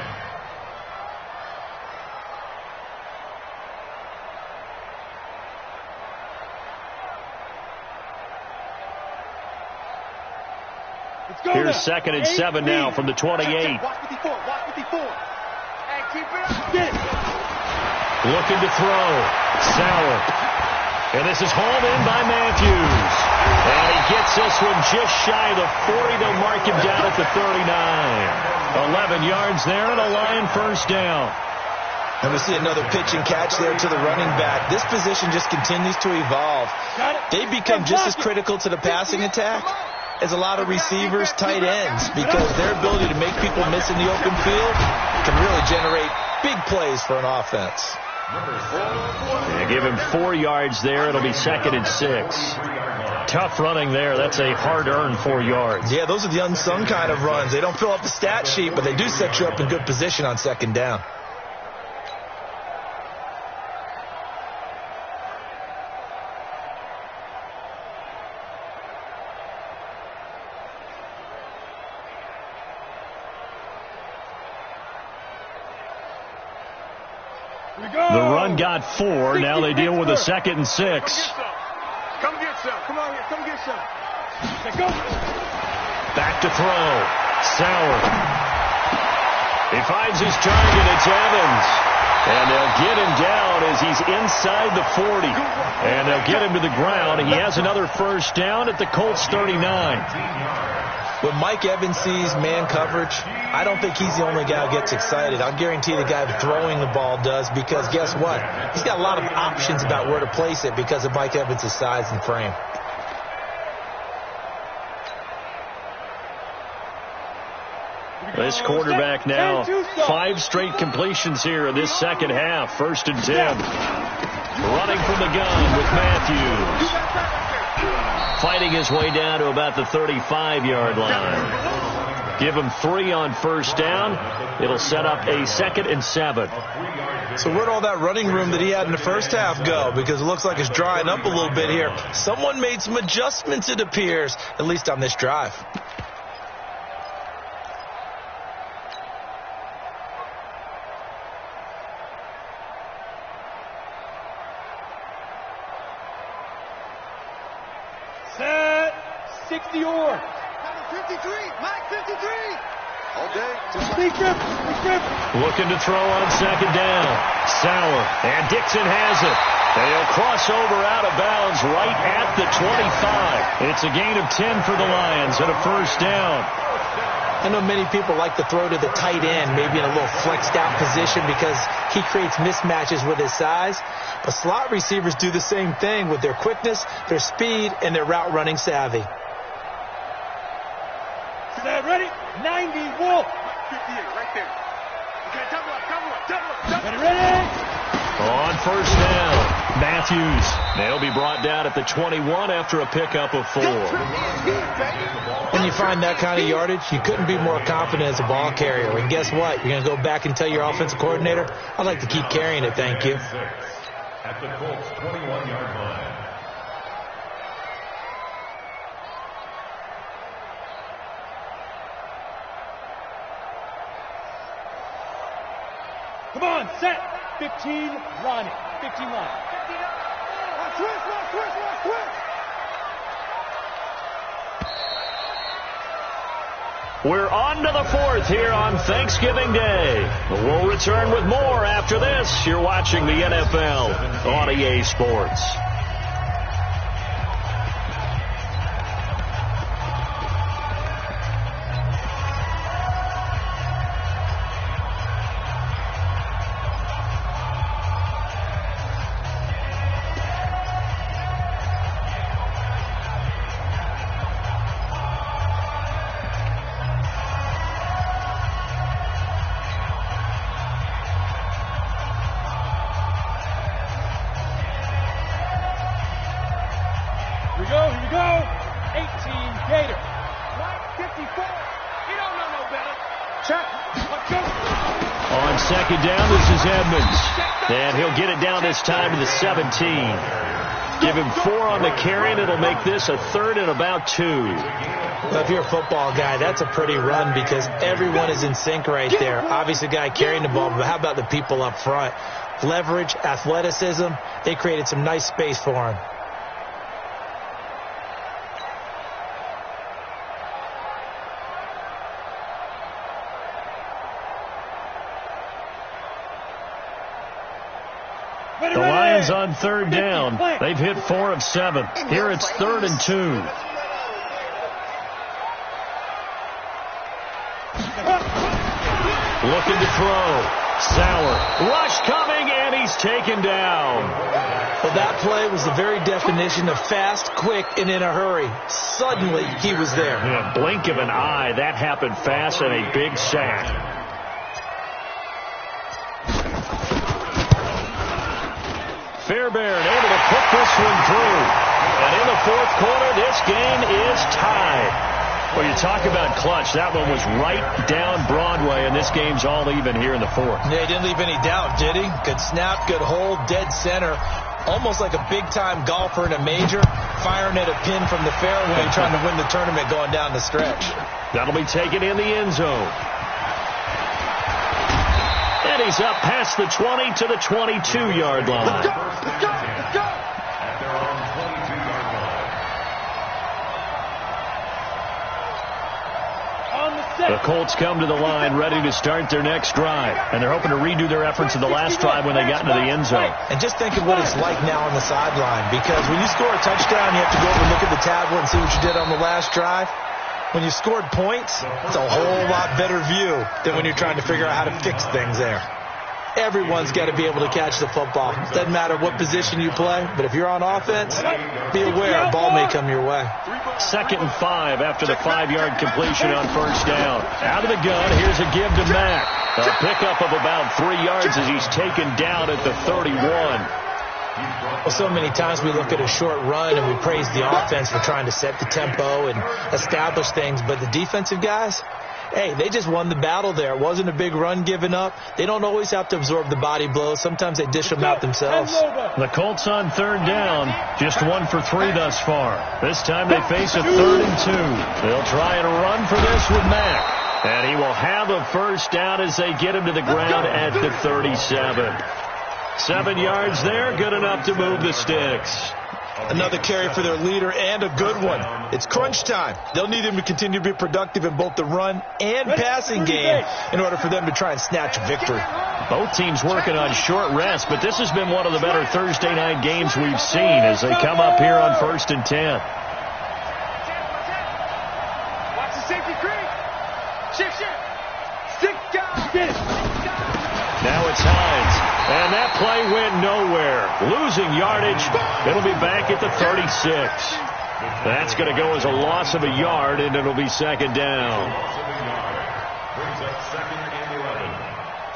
Here's 2nd and 7 now from the 28. Watch 54, watch 54. And keep it. Looking to throw. Sauer. And this is hauled in by Matthews. And he gets this one just shy of the 40. They'll mark him down at the 39. 11 yards there and a Lion 1st down. And we see another pitch and catch there to the running back. This position just continues to evolve. They become just as critical to the passing attack as a lot of receivers, tight ends, because their ability to make people miss in the open field can really generate big plays for an offense. They give him 4 yards there. It'll be 2nd and 6. Tough running there. That's a hard-earned 4 yards. Yeah, those are the unsung kind of runs. They don't fill up the stat sheet, but they do set you up in good position on 2nd down. The run got 4. Now they deal with a 2nd and 6. Come get some. Come on here. Come get some. Let's go. Back to throw. Sauer. He finds his target. It's Evans. And they'll get him down as he's inside the 40. And they'll get him to the ground. He has another first down at the Colts 39. When Mike Evans sees man coverage, I don't think he's the only guy who gets excited. I'll guarantee the guy throwing the ball does, because guess what? He's got a lot of options about where to place it because of Mike Evans' size and frame. This quarterback now 5 straight completions here in this second half. 1st and 10. Running from the gun with Matthews. Fighting his way down to about the 35-yard line. Give him 3 on first down. It'll set up a 2nd and 7. So where'd all that running room that he had in the first half go? Because it looks like it's drying up a little bit here. Someone made some adjustments, it appears, at least on this drive. Set. 60 or. 53. Mike 53. All day. Big grip. Big grip. Looking to throw on 2nd down. Sauer. And Dixon has it. They'll cross over out of bounds right at the 25. It's a gain of 10 for the Lions and a first down. I know many people like to throw to the tight end, maybe in a little flexed out position because he creates mismatches with his size. But slot receivers do the same thing with their quickness, their speed, and their route running savvy. Set. Ready. 90. Wolf. 58 right there. Okay, double up. Ready. On first down, Matthews. They'll be brought down at the 21 after a pickup of 4. When you find that kind of yardage, you couldn't be more confident as a ball carrier. And guess what? You're going to go back and tell your offensive coordinator, I'd like to keep carrying it, thank you. At the Colts 21-yard line. Come on. Set. 15. Ronnie. 15 line. Twist. We're on to the 4th here on Thanksgiving Day. We'll return with more after this. You're watching the NFL on EA Sports. Here we go. 18 Gator. Mike 54. He don't know no better. Check. Let's go. On 2nd down, this is Edmonds. And he'll get it down this time to the 17. Give him 4 on the carry, and it'll make this a 3rd and about 2. Well, if you're a football guy, that's a pretty run because everyone is in sync right there. Obviously, the guy carrying the ball, but how about the people up front? Leverage, athleticism, they created some nice space for him. The Lions on 3rd down. They've hit 4 of 7. Here it's 3rd and 2. Looking to throw. Sauer. Rush coming, and he's taken down. Well, that play was the very definition of fast, quick, and in a hurry. Suddenly, he was there. In a blink of an eye, that happened fast, and a big sack. Fairbairn able to put this one through. And in the 4th quarter, this game is tied. Well, you talk about clutch. That one was right down Broadway, and this game's all even here in the 4th. Yeah, he didn't leave any doubt, did he? Good snap, good hold, dead center. Almost like a big-time golfer in a major, firing at a pin from the fairway, trying to win the tournament going down the stretch. That'll be taken in the end zone. And he's up past the 20 to the 22-yard line. Let's go. Let's go. Let's go. At their own 22-yard line. On the set. The Colts come to the line ready to start their next drive. And they're hoping to redo their efforts of the last drive when they got into the end zone. And just think of what it's like now on the sideline, because when you score a touchdown, you have to go over and look at the tablet and see what you did on the last drive. When you scored points, it's a whole lot better view than when you're trying to figure out how to fix things there. Everyone's got to be able to catch the football. Doesn't matter what position you play, but if you're on offense, be aware a ball may come your way. 2nd and 5 after the 5-yard completion on first down. Out of the gun, here's a give to Mack. A pickup of about 3 yards as he's taken down at the 31. Well, so many times we look at a short run and we praise the offense for trying to set the tempo and establish things, but the defensive guys, hey, they just won the battle there. It wasn't a big run given up. They don't always have to absorb the body blows. Sometimes they dish them out themselves. The Colts on 3rd down, just 1 for 3 thus far. This time they face a 3rd and 2. They'll try and run for this with Mack. And he will have a first down as they get him to the ground at the 37. 7 yards there, good enough to move the sticks. Another carry for their leader, and a good one. It's crunch time. They'll need him to continue to be productive in both the run and passing game in order for them to try and snatch victory. Both teams working on short rest, but this has been one of the better Thursday night games we've seen as they come up here on 1st and 10. Watch the safety creep. Shift. Stick down. Now it's Hines, and that play went nowhere. Losing yardage. It'll be back at the 36. That's going to go as a loss of a yard, and it'll be 2nd down. Loss of a yard. Brings up 2nd and 11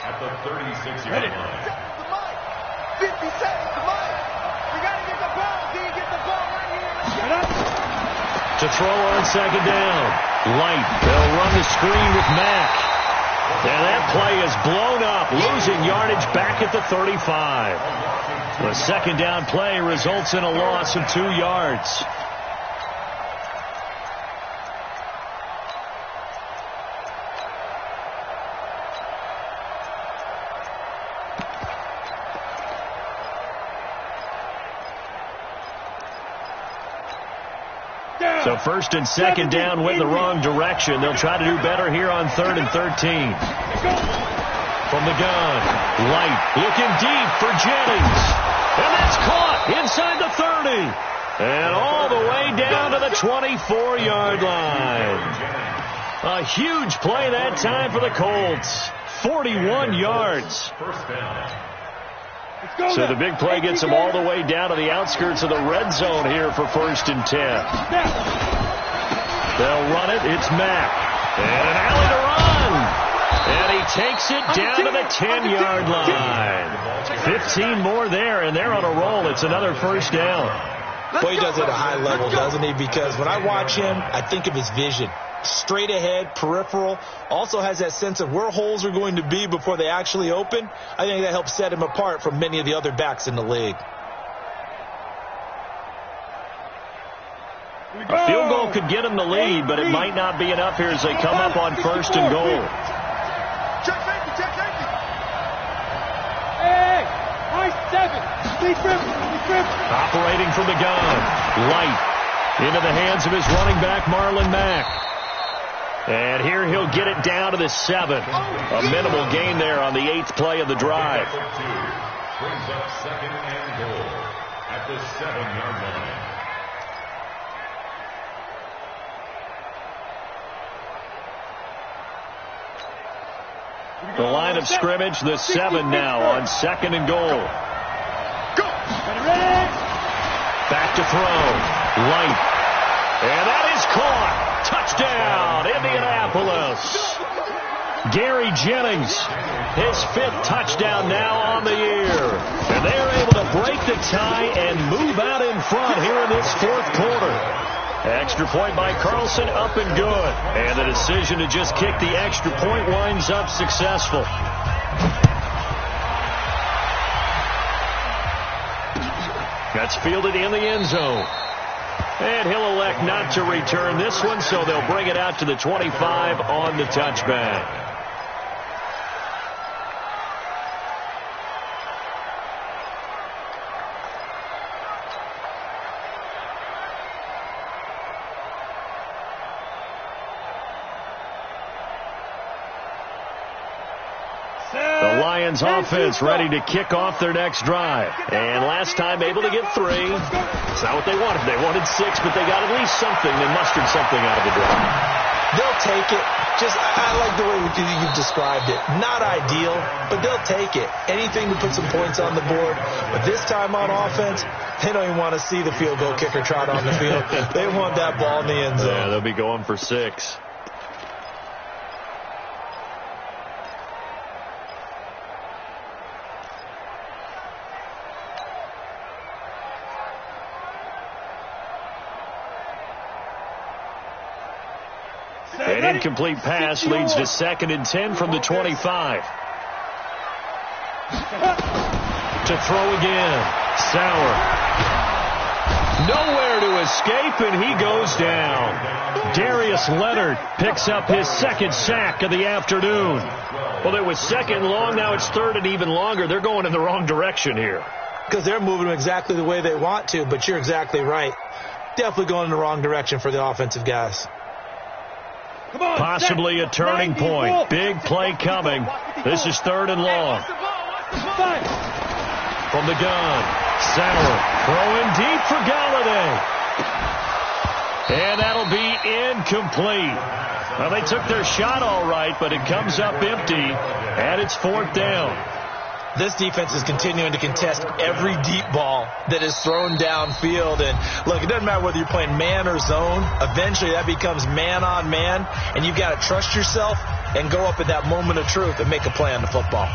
at the 36-yard line. 50 seconds to mine. You got to get the ball. Can you get the ball right here? To throw on 2nd down. Light. They'll run the screen with Mack. And that play is blown up, losing yardage back at the 35. The 2nd down play results in a loss of 2 yards. So 1st and 2nd down went the wrong direction. They'll try to do better here on 3rd and 13. From the gun, Light looking deep for Jennings. And that's caught inside the 30. And all the way down to the 24-yard line. A huge play that time for the Colts. 41 yards. First down. So the big play gets them all the way down to the outskirts of the red zone here for 1st and 10. They'll run it. It's Mack. And an alley to run. And he takes it down to the 10-yard line. 15 more there, and they're on a roll. It's another first down. Boy, he does it at a high level, doesn't he? Because when I watch him, I think of his vision. Straight ahead, peripheral, also has that sense of where holes are going to be before they actually open. I think that helps set him apart from many of the other backs in the league. A field goal could get him the lead, but it might not be enough here as they come up on 1st and goal. Check safety. Hey, nice 7. Lead grip. Operating from the gun. Light into the hands of his running back, Marlon Mack. And here he'll get it down to the 7. A minimal gain there on the 8th play of the drive. Brings up 2nd and goal at the 7-yard line. The line of scrimmage, the 7 now on 2nd and goal. Back to throw. Light. And that is caught. Touchdown, Indianapolis. Gary Jennings, his 5th touchdown now on the year. And they are able to break the tie and move out in front here in this 4th quarter. Extra point by Carlson, up and good. And the decision to just kick the extra point winds up successful. That's fielded in the end zone. And he'll elect not to return this one, so they'll bring it out to the 25 on the touchback. Lions offense ready to kick off their next drive. And last time able to get 3. It's not what they wanted. They wanted 6, but they got at least something. They mustered something out of the drive. They'll take it. I like the way you've described it. Not ideal, but they'll take it. Anything to put some points on the board. But this time on offense, they don't even want to see the field goal kicker trot on the field. They want that ball in the end zone. Yeah, they'll be going for 6. An incomplete pass leads to 2nd and 10 from the 25. To throw again. Sauer. Nowhere to escape, and he goes down. Darius Leonard picks up his 2nd sack of the afternoon. Well, it was 2nd long. Now it's 3rd and even longer. They're going in the wrong direction here. Because they're moving exactly the way they want to, but you're exactly right. Definitely going in the wrong direction for the offensive guys. Possibly a turning point. Big play coming. This is 3rd and long. From the gun, Sauer throwing deep for Galladay. And that'll be incomplete. Well, they took their shot all right, but it comes up empty, and it's 4th down. This defense is continuing to contest every deep ball that is thrown downfield. And, look, it doesn't matter whether you're playing man or zone. Eventually, that becomes man-on-man, and you've got to trust yourself and go up at that moment of truth and make a play on the football.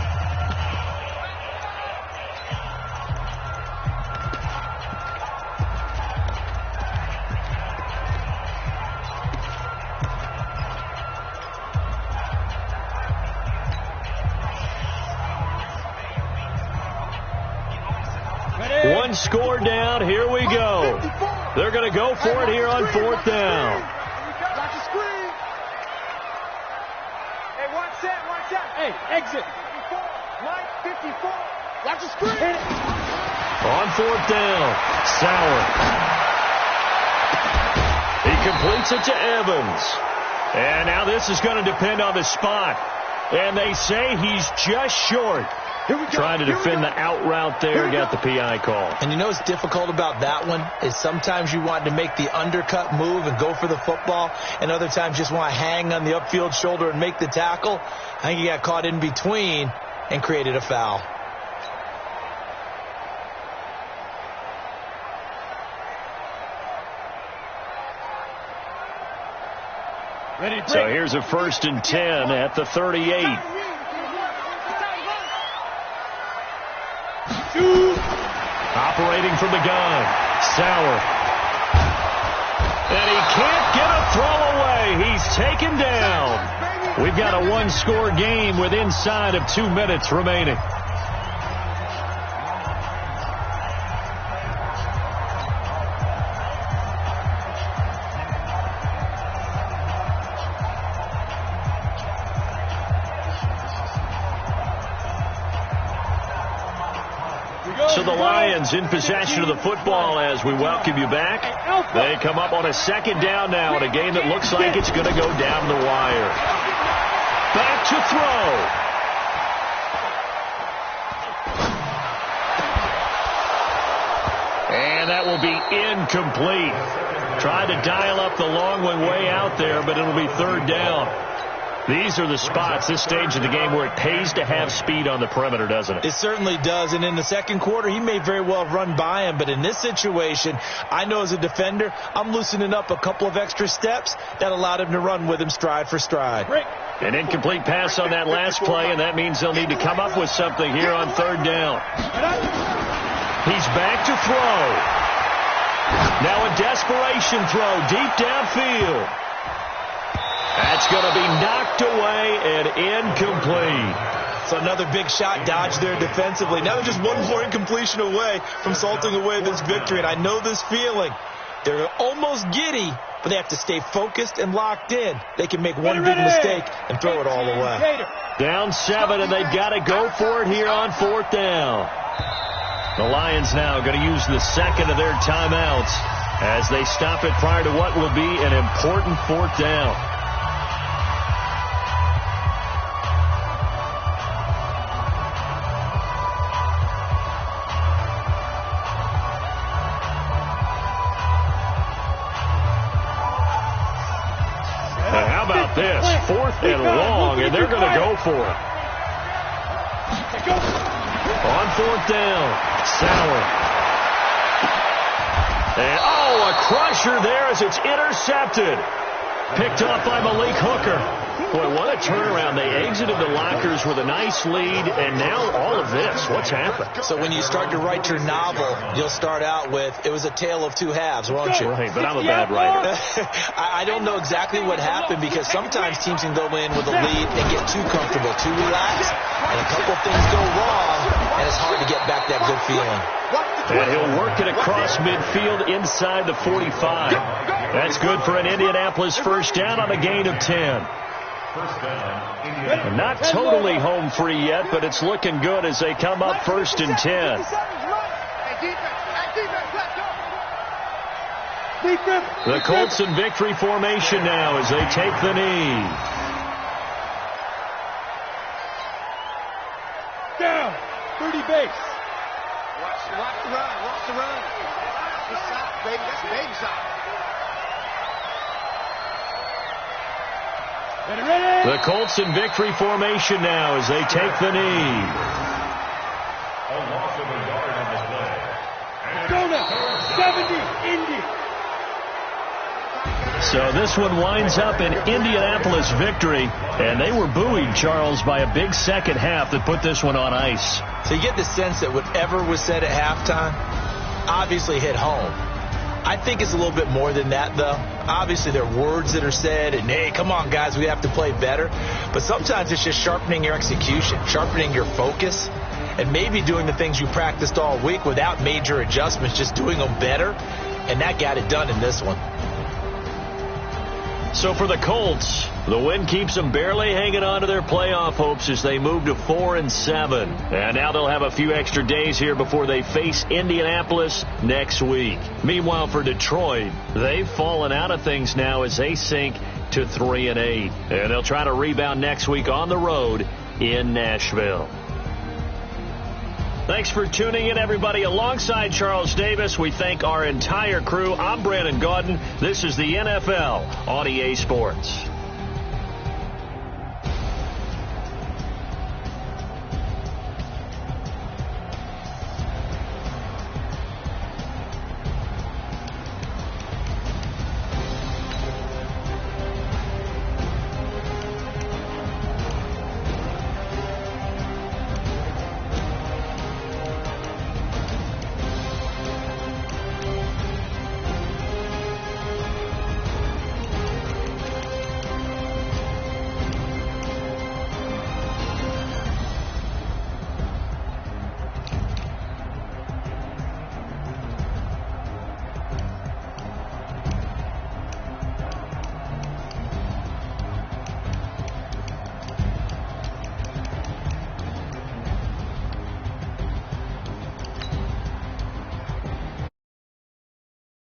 One score down. Here we go. They're going to go for it here on 4th down. Watch the screen. Hey, watch that. Hey, exit. 54. Mike, 54. Watch the screen. On 4th down, Sauer. He completes it to Evans. And now this is going to depend on the spot. And they say he's just short. Trying to defend the out route there, got the PI call. And you know what's difficult about that one is sometimes you want to make the undercut move and go for the football, and other times just want to hang on the upfield shoulder and make the tackle. I think he got caught in between and created a foul. So here's a 1st and 10 at the 38. Operating from the gun, Sauer. And he can't get a throw away. He's taken down. We've got a 1-score game with inside of 2 minutes remaining. So the Lions in possession of the football as we welcome you back. They come up on a 2nd down now in a game that looks like it's going to go down the wire. Back to throw. And that will be incomplete. Tried to dial up the long one way out there, but it'll be 3rd down. These are the spots, this stage of the game, where it pays to have speed on the perimeter, doesn't it? It certainly does. And in the 2nd quarter, he may very well have run by him. But in this situation, I know as a defender, I'm loosening up a couple of extra steps that allowed him to run with him stride for stride. An incomplete pass on that last play, and that means they'll need to come up with something here on 3rd down. He's back to throw. Now a desperation throw deep downfield. That's going to be knocked away and incomplete. So another big shot dodged there defensively. Now they're just one more incompletion away from salting away this victory. And I know this feeling. They're almost giddy, but they have to stay focused and locked in. They can make one big mistake and throw it all away. Down 7, and they've got to go for it here on 4th down. The Lions now going to use the 2nd of their timeouts as they stop it prior to what will be an important 4th down. about this? 4th and long, and they're going to go for it. On 4th down, Sauer. And, a crusher there as it's intercepted. Picked off by Malik Hooker. Boy, what a turnaround. They exited the lockers with a nice lead, and now all of this. What's happened? So when you start to write your novel, you'll start out with, it was a tale of two halves, won't you? Right, but I'm a bad writer. I don't know exactly what happened, because sometimes teams can go in with a lead and get too comfortable, too relaxed, and a couple things go wrong, and it's hard to get back that good feeling. And he'll work it across midfield inside the 45. That's good for an Indianapolis first down on a gain of 10. Not totally home free yet, but it's looking good as they come up 1st and 10. The Colts in victory formation now as they take the knee. Down. 30 base. Watch the run. Watch the run. This side, baby. That's the baby side. Ready? The Colts in victory formation now as they take the knee. A loss of a yard on the play. Go now. 70, Indy. So this one winds up in Indianapolis victory, and they were buoyed, Charles, by a big second half that put this one on ice. So you get the sense that whatever was said at halftime obviously hit home. I think it's a little bit more than that, though. Obviously, there are words that are said, and, hey, come on, guys, we have to play better. But sometimes it's just sharpening your execution, sharpening your focus, and maybe doing the things you practiced all week without major adjustments, just doing them better, and that got it done in this one. So for the Colts, the win keeps them barely hanging on to their playoff hopes as they move to 4-7. And now they'll have a few extra days here before they face Indianapolis next week. Meanwhile, for Detroit, they've fallen out of things now as they sink to 3-8. And they'll try to rebound next week on the road in Nashville. Thanks for tuning in, everybody. Alongside Charles Davis, we thank our entire crew. I'm Brandon Gaudin. This is the NFL on EA Sports.